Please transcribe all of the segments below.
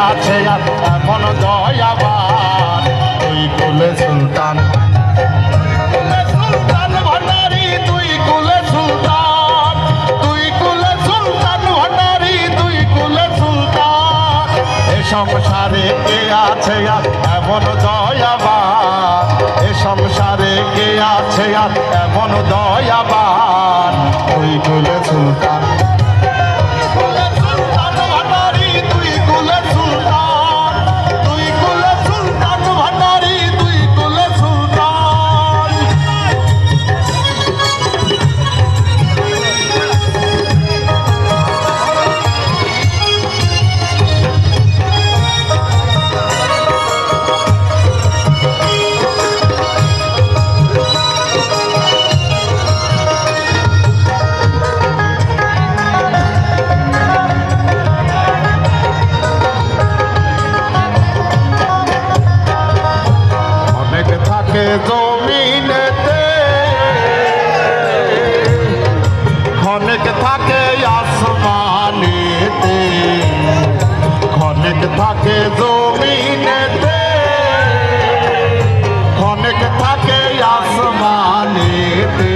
আছে এমন দয়াবান তুই কুলে সুলতান ভান্ডারি তুই কুলে সুলতান তুই কুলে সুলতান ভান্ডারি তুই কুলে সুলতান এ সংসারে কে আছে এমন দয়াবান এ সংসারে কে আছে এমন দয়াবান তুই কুলে সুলতান জমিনেতে ক্ষণেক থাকে আসমানেতে ক্ষণেক থাকে জমিনেতে ক্ষণেক থাকে আসমানেতে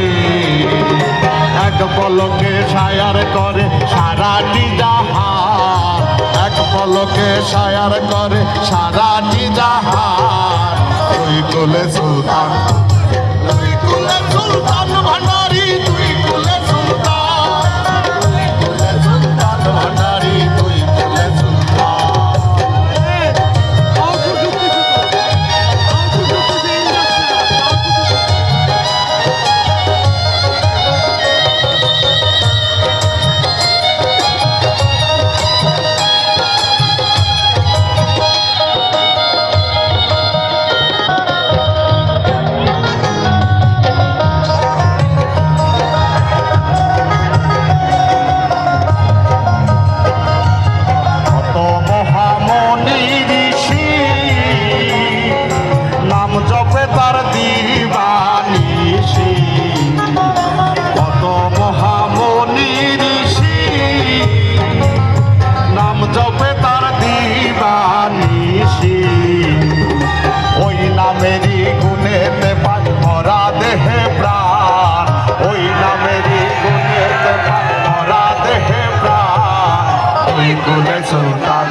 এক পলকে সায়ার করে সারাটি জাহান এক পলকে সায়ার করে সারাটি জাহান তুই কুলে সুলতান তুই কুলে সুলতান ভান্ডারি তুই কুলে সুলতান তুই কুলে সুলতান ভান্ডারি তুই কুলে সুলতান নামেরি গুণেতে পাই মরা দেহে প্রাণ ওই নামেরি গুণেতে পাই মরা দেহে প্রাণ তুই কুলে সুলতান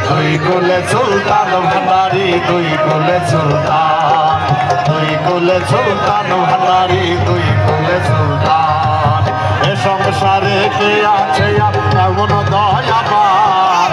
তুই কুলে সুলতান ভান্ডারি তুই কুলে সুলতান তুই কুলে সুলতান ভান্ডারি তুই কুলে সুলতান এ সংসারে কে আছে এমন দয়াবান